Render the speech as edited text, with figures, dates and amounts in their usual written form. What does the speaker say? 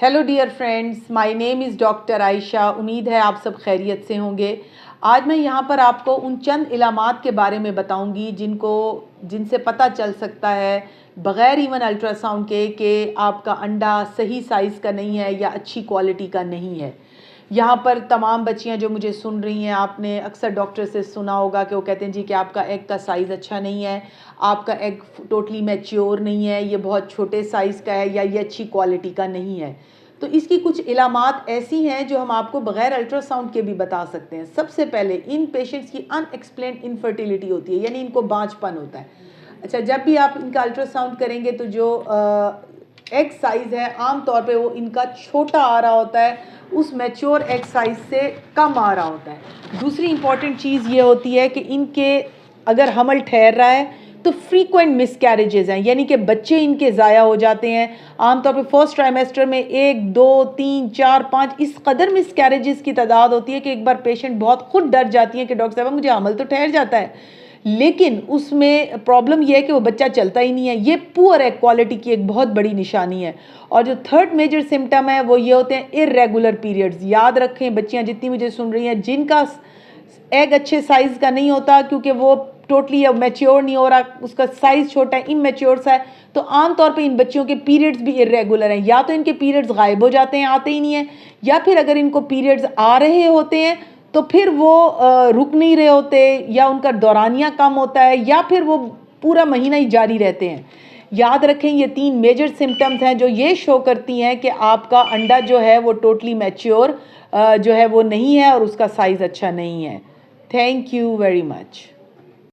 Hello dear friends, my name is doctor Ayesha. उम्मीद है आप सब खैरियत से होंगे। आज मैं यहाँ पर आपको उन चंद इलामात के बारे में बताऊँगी जिनसे पता चल सकता है बग़ैर इवन अल्ट्रासाउंड के कि आपका अंडा सही साइज़ का नहीं है या अच्छी क्वालिटी का नहीं है। यहाँ पर तमाम बच्चियाँ जो मुझे सुन रही हैं, आपने अक्सर डॉक्टर से सुना होगा कि वो कहते हैं जी कि आपका एग का साइज़ अच्छा नहीं है, आपका एग टोटली मैच्योर नहीं है, ये बहुत छोटे साइज़ का है या ये अच्छी क्वालिटी का नहीं है। तो इसकी कुछ इलामात ऐसी हैं जो हम आपको बग़ैर अल्ट्रासाउंड के भी बता सकते हैं। सबसे पहले इन पेशेंट्स की अनएक्सप्लेन्ड इनफर्टिलिटी होती है, यानी इनको बांझपन होता है। अच्छा, जब भी आप इनका अल्ट्रासाउंड करेंगे तो जो एग साइज़ है आम तौर पे वो इनका छोटा आ रहा होता है, उस मैच्योर एग साइज़ से कम आ रहा होता है। दूसरी इंपॉर्टेंट चीज़ ये होती है कि इनके अगर हमल ठहर रहा है तो फ्रीक्वेंट मिसकैरेजेस हैं, यानी कि बच्चे इनके ज़ाया हो जाते हैं। आमतौर पे फर्स्ट ट्राइमेस्टर में 1, 2, 3, 4, 5 इस कदर मिसकैरेजेस की तादाद होती है कि एक बार पेशेंट बहुत खुद डर जाती है कि डॉक्टर साहब मुझे हमल तो ठहर जाता है, लेकिन उसमें प्रॉब्लम यह है कि वो बच्चा चलता ही नहीं है। ये पुअर एग क्वालिटी की एक बहुत बड़ी निशानी है। और जो थर्ड मेजर सिम्टम है वो ये होते हैं इर्रेगुलर पीरियड्स। याद रखें बच्चियाँ जितनी मुझे सुन रही हैं जिनका एग अच्छे साइज़ का नहीं होता, क्योंकि वो टोटली मैच्योर नहीं हो रहा, उसका साइज़ छोटा है, इमेच्योर सा है, तो आमतौर पे इन बच्चियों के पीरियड्स भी इर्रेगुलर हैं। या तो इनके पीरियड्स गायब हो जाते हैं, आते ही नहीं हैं, या फिर अगर इनको पीरियड्स आ रहे होते हैं तो फिर वो रुक नहीं रहे होते, या उनका दौरानिया कम होता है, या फिर वो पूरा महीना ही जारी रहते हैं। याद रखें ये 3 मेजर सिम्टम्स हैं जो ये शो करती हैं कि आपका अंडा जो है वो टोटली मैच्योर जो है वो नहीं है और उसका साइज़ अच्छा नहीं है। Thank you very much.